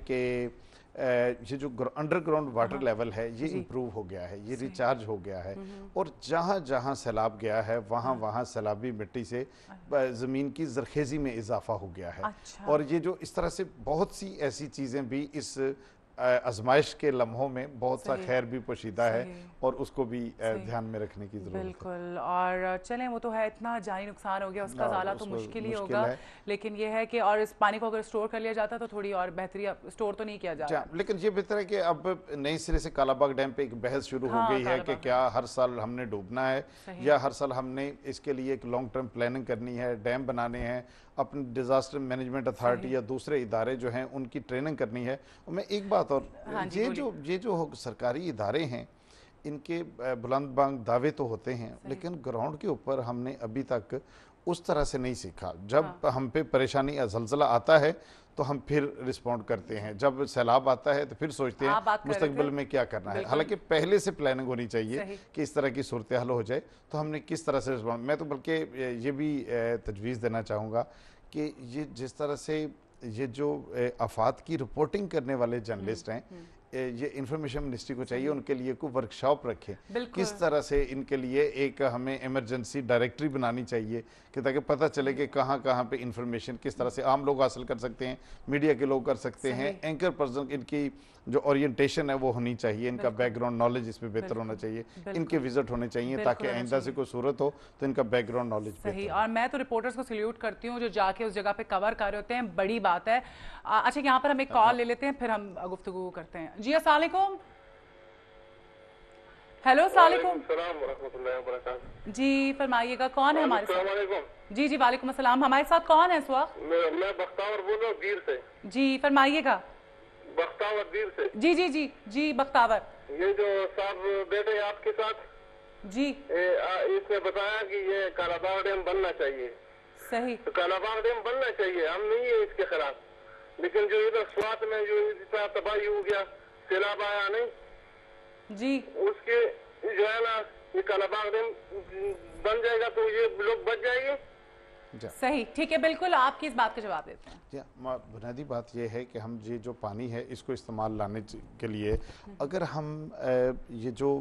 کہ یہ جو انڈرگراؤنڈ واٹر لیول ہے یہ امپروو ہو گیا ہے, یہ ریچارج ہو گیا ہے, اور جہاں جہاں سیلاب گیا ہے وہاں وہاں سیلابی مٹی سے زمین کی زرخیزی میں اضافہ ہو گیا ہے. اور یہ جو اس طرح سے بہت سی ایسی چیزیں بھی اس آزمائش کے لمحوں میں بہت سا خیر بھی پوشیدہ ہے, اور اس کو بھی دھیان میں رکھنے کی ضرورت ہے. بالکل. اور چلیں وہ تو ہے, اتنا جانی نقصان ہو گیا, اس کا ازالہ تو مشکل ہی ہوگا, لیکن یہ ہے کہ اور اس پانی کو اگر اسٹور کر لیا جاتا تو تھوڑی اور بہتری. اسٹور تو نہیں کیا جا رہا, لیکن یہ بہتر ہے کہ اب نئی سرے سے کالا باغ ڈیم پہ ایک بحث شروع ہو گئی ہے کہ کیا ہر سال ہم نے ڈوبنا ہے یا ہر سال ہم نے اس کے لیے ایک لانگ ٹرم پلاننگ کرنی ہے, ڈیم بنانے ہیں, اپنی ڈیزاسٹر مینجمنٹ اتھارٹی یا دوسرے ادارے جو ہیں ان کی ٹریننگ کرنی ہے. اور میں ایک بات اور, یہ جو سرکاری ادارے ہیں ان کے بلند بانگ دعوے تو ہوتے ہیں, لیکن گراؤنڈ کے اوپر ہم نے ابھی تک اس طرح سے نہیں سیکھا. جب ہم پہ پریشانی یا زلزلہ آتا ہے تو ہم پھر رسپونڈ کرتے ہیں, جب سیلاب آتا ہے تو پھر سوچتے ہیں مستقبل میں کیا کرنا ہے. حالانکہ پہلے سے پلاننگ ہونی چاہیے کہ اس طرح کی صورتحال ہو جائے تو ہم نے کس طرح سے رسپونڈ. میں تو بلکہ یہ بھی تجویز دینا چاہوں گا کہ یہ جس طرح سے یہ جو آفات کی رپورٹنگ کرنے والے جرنلسٹ ہیں, یہ انفارمیشن منسٹری کو چاہیے ان کے لیے کوئی ورکشاپ رکھے, کس طرح سے ان کے لیے ایک ہمیں ایمرجنسی ڈائریکٹری بنانی چاہیے کہ تاکہ پتہ چلے کہ کہاں کہاں پہ انفارمیشن کس طرح سے عام لوگ حاصل کر سکتے ہیں, میڈیا کے لوگ کر سکتے ہیں, اینکر پرسن ان کی جو اورینٹیشن ہے وہ ہونی چاہیے, ان کا بیک گراؤنڈ نالج اس میں بہتر ہونا چاہیے, ان کے وزٹ ہونے چاہیے تاکہ آئندہ سے کوئی صورت ہو تو ان کا بیک گراؤنڈ نالج بہتر. صحیح. اور میں تو رپورٹرز کو سلیوٹ کرتی ہوں جو جا کے اس جگہ پہ کور کر رہے ہوتے ہیں, بڑی بات ہے. اچھا یہاں پر ہم ایک کال لے لیتے ہیں پھر ہم گفتگو کرتے ہیں. جی السلام علیکم. ہیلو السلام علیکم. السلام ورحمۃ اللہ وبرکاتہ. جی فرمائیے گا, کون ہے ہمارے ساتھ؟ السلام علیکم. جی جی وعلیکم السلام. ہمارے ساتھ کون ہے اس وقت؟ میں بختاور بول رہا ہوں گیر سے. جی فرمائیے گا. بختاور گیر سے. جی جی جی جی بختاور. یہ جو صاحب بیٹھے آپ کے ساتھ, جی اس نے بتایا کہ یہ کالا باغ ڈیم بننا چاہیے. صحیح. تو کالا باغ ڈیم بننا چاہیے, ہم نہیں ہیں اس کے خلاف, لیکن جو ادھر سوات میں جو اتنا تباہی ہو گیا, سیلاب آیا نہیں جی, اس کے جو ہے نا یہ کالا باغ ڈیم بن جائے گا تو یہ لوگ بچ جائیں گے. صحیح ٹھیک ہے, بالکل آپ کی اس بات کا جواب دیتے ہیں. بنیادی بات یہ ہے کہ ہم یہ جو پانی ہے اس کو استعمال لانے کے لیے اگر ہم یہ جو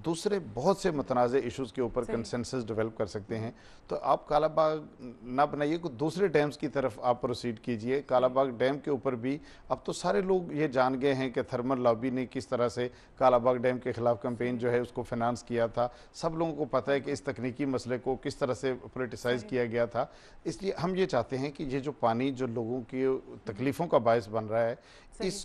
دوسرے بہت سے متنازع ایشوز کے اوپر کنسنسس ڈیولپ کر سکتے ہیں تو آپ کالا باغ نہ بنائیے, کو دوسرے ڈیمز کی طرف آپ پروسیڈ کیجئے. کالا باغ ڈیم کے اوپر بھی اب تو سارے لوگ یہ جان گئے ہیں کہ تھرمل لابی نے کس طرح سے کالا باغ ڈیم کے خلاف کمپین جو ہے اس کو فنانس کیا تھا. سب لوگوں کو پتہ ہے کہ اس تکنیکی مسئلے کو کس طرح سے پولیٹیسائز کیا گیا تھا. اس لیے ہم یہ چاہتے ہیں کہ یہ جو پانی جو لوگوں کی تکلیفوں کا باعث بن رہا ہے اس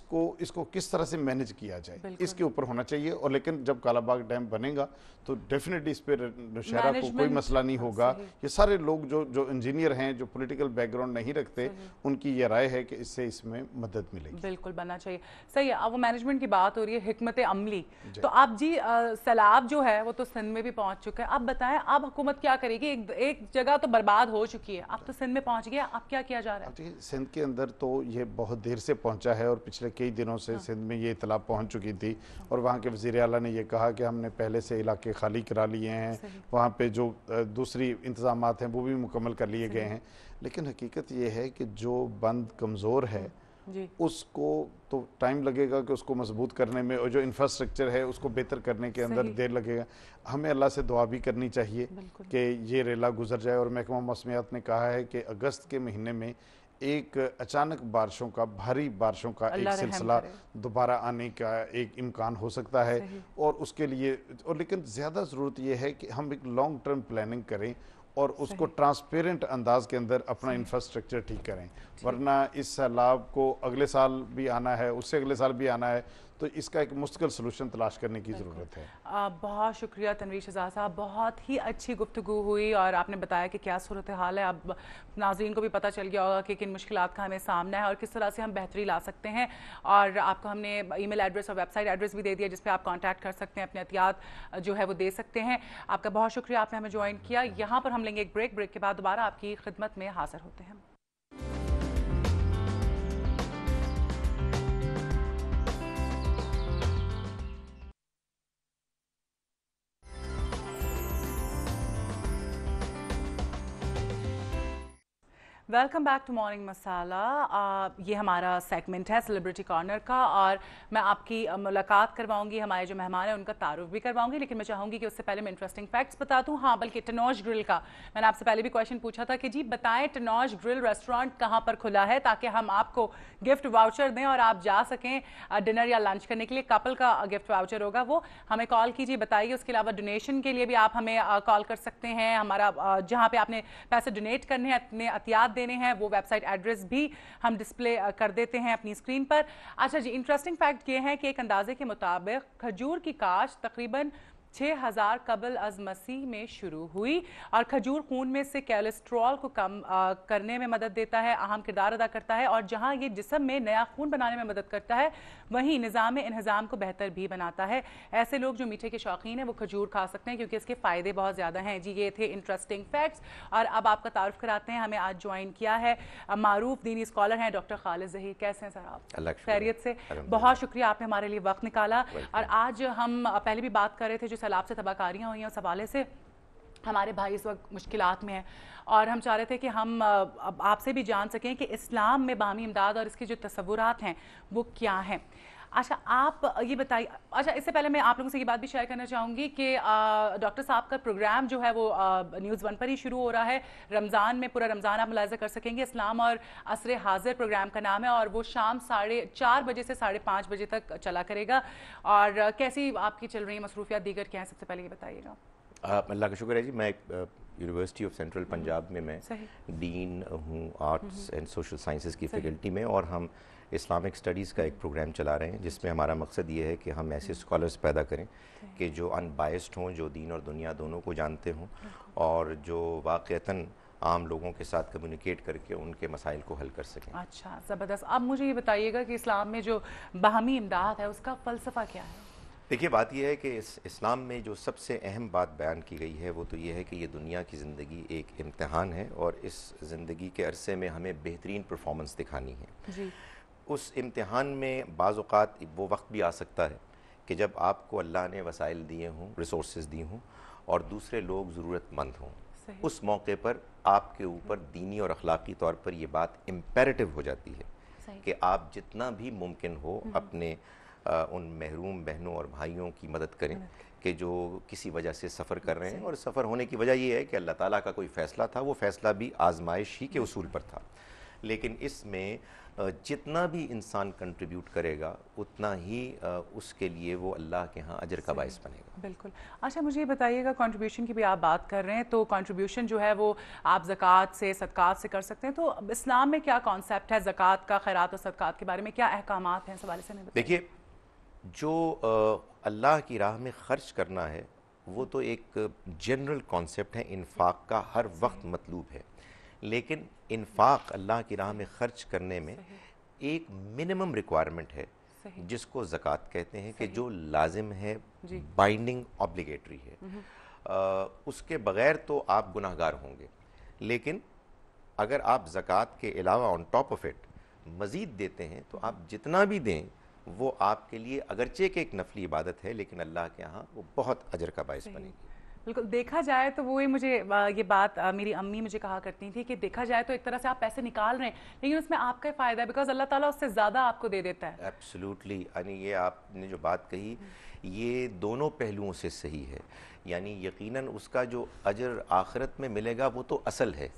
کو کس طرح سے مینج کیا جائے, اس کے اوپر ہونا چاہیے. اور لیکن جب کالا باغ ڈیم بنے گا تو ڈیفینیٹلی اس پہ نوشہرہ کو کوئی مسئلہ نہیں ہوگا. یہ سارے لوگ جو انجینئر ہیں, جو پولیٹیکل بیک گراؤنڈ نہیں رکھتے, ان کی یہ رائے ہے کہ اس سے اس میں مدد ملے گی. بالکل بننا چاہیے. صحیح ہے. اب وہ مینجمنٹ کی بات ہو رہی ہے, حکمت عملی, تو اب جی سیلاب جو ہے وہ تو سندھ میں بھی پہنچ چکا ہے. اب بتائیں اب حکومت کیا کرے گی؟ ایک جگہ تو برباد ہو چکی ہے, اب تو سندھ میں پہنچ گیا, اب کیا کیا جا رہا ہے؟ سندھ کے اندر تو یہ بہت دیر سے پہنچا ہے, اور پچھلے کئی دنوں سے سندھ میں یہ اطلاع پہنچ چکی تھی, اور وہاں کے وزیر اعلیٰ نے یہ کہا کہ ہم نے پہلے سے علاقے خالی کرا لیے ہیں, وہاں پہ جو دوسری انتظامات ہیں وہ بھی مکمل کر لیے گئے ہیں. لیکن حقیقت یہ ہے کہ جو بند کمزور ہے اس کو تو ٹائم لگے گا کہ اس کو مضبوط کرنے میں, اور جو انفراسٹرکچر ہے اس کو بہتر کرنے کے اندر دیر لگے گا. ہمیں اللہ سے دعا بھی کرنی چاہیے کہ یہ ریلا گزر جائے. اور محکمہ موسمیات نے کہا ہے کہ اگست کے مہینے میں ایک اچانک بارشوں کا, بھاری بارشوں کا ایک سلسلہ دوبارہ آنے کا ایک امکان ہو سکتا ہے. اور اس کے لیے لیکن زیادہ ضرورت یہ ہے کہ ہم ایک لانگ ٹرم پلاننگ کریں اور اس کو ٹرانسپیرنٹ انداز کے اندر اپنا انفراسٹرکچر ٹھیک کریں, ورنہ اس سیلاب کو اگلے سال بھی آنا ہے, اس سے اگلے سال بھی آنا ہے, تو اس کا ایک مستقل سلوشن تلاش کرنے کی ضرورت ہے. بہت شکریہ تنویر شہزاد صاحب, بہت ہی اچھی گفتگو ہوئی, اور آپ نے بتایا کہ کیا صورتحال ہے. اب ناظرین کو بھی پتہ چل گیا ہوگا کہ کن مشکلات کا ہمیں سامنا ہے اور کس طرح سے ہم بہتری لا سکتے ہیں. اور آپ کو ہم نے ای میل ایڈریس اور ویب سائٹ ایڈریس بھی دے دیا جس پہ آپ کانٹیکٹ کر سکتے ہیں, اپنے احتیاط جو ہے وہ دے سکتے ہیں. آپ کا بہت شکریہ, آپ نے ہمیں جوائن کیا. یہاں پر ہم لیں گے ایک بریک کے بعد دوبارہ آپ کی خدمت میں حاضر ہوتے ہیں. वेलकम बैक टू मॉर्निंग मसाला। ये हमारा सेगमेंट है सेलिब्रिटी कॉर्नर का और मैं आपकी मुलाकात करवाऊंगी, हमारे जो मेहमान हैं उनका तारुफ भी करवाऊंगी, लेकिन मैं चाहूंगी कि उससे पहले मैं इंटरेस्टिंग फैक्ट्स बता दूं। हाँ, बल्कि टनौज ग्रिल का मैंने आपसे पहले भी क्वेश्चन पूछा था कि जी बताएं टनौज ग्रिल रेस्टोरेंट कहाँ पर खुला है, ताकि हम आपको गिफ्ट वाउचर दें और आप जा सकें डिनर या लंच करने के लिए। कपल का गिफ्ट वाउचर होगा, वो हमें कॉल कीजिए, बताइए। उसके अलावा डोनेशन के लिए भी आप हमें कॉल कर सकते हैं। हमारा जहाँ पे आपने पैसे डोनेट करने हैं, अपने अतियात देने हैं, वो वेबसाइट एड्रेस भी हम डिस्प्ले कर देते हैं अपनी स्क्रीन पर। अच्छा जी, इंटरेस्टिंग फैक्ट ये है कि एक अंदाजे के मुताबिक खजूर की काश्त तकरीबन 6000 कबल अज मसीह में शुरू हुई और खजूर खून में से कोलेस्ट्रॉल को कम करने में मदद देता है, अहम किरदार अदा करता है। और जहां ये जिस्म में नया खून बनाने में मदद करता है, वहीं निज़ाम इंहज़ाम को बेहतर भी बनाता है। ऐसे लोग जो मीठे के शौकीन हैं वो खजूर खा सकते हैं क्योंकि इसके फ़ायदे बहुत ज़्यादा हैं। जी, ये थे इंटरेस्टिंग फैक्ट्स और अब आपका तारुफ कराते हैं। हमें आज ज्वाइन किया है मारूफ दीनी स्कॉलर हैं डॉक्टर खालिद ज़हीर। कैसे हैं सर आप? खैरियत से? बहुत शुक्रिया, आपने हमारे लिए वक्त निकाला। और आज हम पहले भी बात कर रहे थे जो सैलाब से तबाहकारियाँ हुई हैं उस हवाले से। हमारे भाई इस वक्त मुश्किलात में हैं और हम चाह रहे थे कि हम आपसे भी जान सकें कि इस्लाम में बाहमी इमदाद और इसके जो तसव्वुरात हैं वो क्या हैं। अच्छा, आप ये बताइए। अच्छा, इससे पहले मैं आप लोगों से ये बात भी शेयर करना चाहूँगी कि डॉक्टर साहब का प्रोग्राम जो है वो न्यूज़ 1 पर ही शुरू हो रहा है। रमज़ान में पूरा रमज़ान आप मुलाहिज़ा कर सकेंगे। इस्लाम और असर हाजिर प्रोग्राम का नाम है और वो शाम 4:30 बजे से 5:30 बजे तक चला करेगा। और कैसी आपकी चल रही मसरूफियात दीगर क्या हैं, सबसे पहले ये बताइएगा। अल्लाह का शुक्र है जी। मैं यूनिवर्सिटी ऑफ सेंट्रल पंजाब में मैं डीन हूँ आर्ट्स एंड सोशल साइंसेस की फैकल्टी में, और हम इस्लामिक स्टडीज़ का एक प्रोग्राम चला रहे हैं जिसमें हमारा मकसद ये है कि हम ऐसे स्कॉलर्स पैदा करें कि जो अनबायस्ड हों, जो दीन और दुनिया दोनों को जानते हों और जो वाक़तन आम लोगों के साथ कम्युनिकेट करके उनके मसाइल को हल कर सकें। अच्छा, ज़बरदस्त। अब मुझे ये बताइएगा कि इस्लाम में जो बाहमी इमदाद है उसका फ़लसफ़ा क्या है? देखिए, बात यह है कि इस्लाम में जो सबसे अहम बात बयान की गई है वो तो ये है कि ये दुनिया की ज़िंदगी एक इम्तिहान है और इस ज़िंदगी के अरसे में हमें बेहतरीन परफॉर्मेंस दिखानी है जी। उस इम्तिहान में बाज़ औक़ात वो वक्त भी आ सकता है कि जब आपको अल्लाह ने वसाइल दिए हों, रिसोर्सेज दी हों और दूसरे लोग ज़रूरतमंद हों, उस मौके पर आपके ऊपर दीनी और अखलाक़ी तौर पर ये बात इम्पेरेटिव हो जाती है कि आप जितना भी मुमकिन हो अपने उन महरूम बहनों और भाइयों की मदद करें कि जो किसी वजह से सफ़र कर रहे हैं। और सफ़र होने की वजह ये है कि अल्लाह ताला का कोई फ़ैसला था, वो फ़ैसला भी आजमाइश ही के उसूल पर था, लेकिन इसमें जितना भी इंसान कंट्रीब्यूट करेगा उतना ही उसके लिए वो अल्लाह के यहाँ अजर का बाइस बनेगा। बिल्कुल। अच्छा, मुझे ये बताइएगा, कंट्रीब्यूशन की भी आप बात कर रहे हैं, तो कंट्रीब्यूशन जो है वो आप ज़कात से, सदक़ात से कर सकते हैं। तो इस्लाम में क्या कॉन्सेप्ट है ज़कात का, खैरात और सदक़ात के बारे में क्या अहकामात हैं, इस हवाले से? देखिए, जो अल्लाह की राह में ख़र्च करना है वो तो एक जनरल कॉन्सेप्ट है, इन्फाक का हर वक्त मतलूब है, लेकिन इन्फाक अल्लाह की राह में ख़र्च करने में एक मिनिमम रिक्वायरमेंट है जिसको ज़कात कहते हैं कि जो लाजिम है, बाइंडिंग ऑब्लिगेटरी है। उसके बग़ैर तो आप गुनाहगार होंगे, लेकिन अगर आप ज़कात के अलावा ऑन टॉप ऑफ इट मज़ीद देते हैं तो आप जितना भी दें वो आपके लिए अगरचे कि एक नफली इबादत है, लेकिन अल्लाह के यहाँ वो बहुत अजर का बाइस बनेगी। बिल्कुल, देखा जाए तो वही मुझे ये बात मेरी अम्मी मुझे कहा करती थी कि देखा जाए तो एक तरह से आप पैसे निकाल रहे हैं लेकिन उसमें आपका फ़ायदा है, बिकॉज अल्लाह ताला उससे ज़्यादा आपको दे देता है। एब्सोल्युटली, यानी ये आपने जो बात कही ये दोनों पहलुओं से सही है। यानी यकीनन उसका जो अजर आखिरत में मिलेगा वो तो असल है,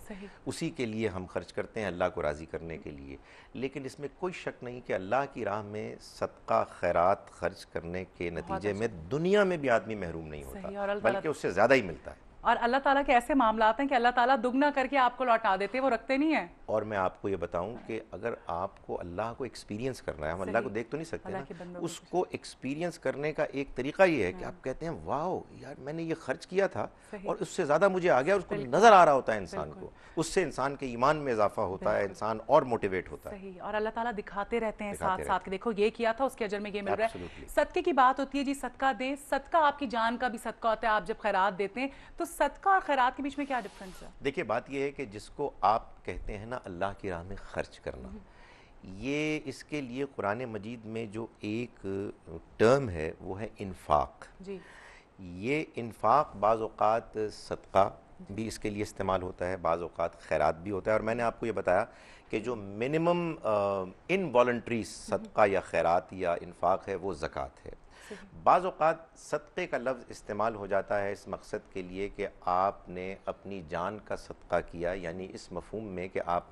उसी के लिए हम खर्च करते हैं, अल्लाह को राज़ी करने के लिए। लेकिन इसमें कोई शक नहीं कि अल्लाह की राह में सदका खैरात खर्च करने के नतीजे में दुनिया में भी आदमी महरूम नहीं होता, बल्कि उससे ज़्यादा ही मिलता है। और अल्लाह ताला के ऐसे मामलात हैं कि अल्लाह ताला दुगना करके आपको लौटा देते हैं, वो रखते नहीं है। और मैं आपको ये बताऊं कि अगर आपको अल्लाह को एक्सपीरियंस करना है, हम अल्लाह को देख तो नहीं सकते ना, उसको एक्सपीरियंस करने का एक तरीका ये है कि आप कहते हैं वाओ यार मैंने ये खर्च किया था और उससे ज़्यादा मुझे आ गया, उसको नज़र आ रहा होता है इंसान को, उससे इंसान के ईमान में इजाफा होता है, इंसान और मोटिवेट होता है। और अल्लाह ताला दिखाते रहते हैं साथ साथ कि देखो ये किया था, उसके अजर में ये मिल रहा है। सदके की बात होती है जी, सदका दें, सदका आपकी जान का भी सदका होता है। आप जब खैरात देते हैं तो सदका और खैरात के बीच में क्या डिफरेंस है? देखिए, बात यह है कि जिसको आप कहते हैं ना अल्लाह की राह में खर्च करना, ये इसके लिए कुरान मजीद में जो एक टर्म है वो है इन्फाक जी। ये इन्फाक बाज़ औक़ात सदका, بھی اس کے لیے استعمال ہوتا ہے، بعض اوقات خیرات بھی ہوتا ہے، اور میں نے آپ کو یہ بتایا کہ جو منیمم انوالنٹری صدقہ یا خیرات یا انفاق ہے وہ زکوٰۃ ہے۔ بعض اوقات صدقے کا لفظ استعمال ہو جاتا ہے اس مقصد کے لیے کہ آپ نے اپنی جان کا صدقہ کیا، یعنی اس مفہوم میں کہ آپ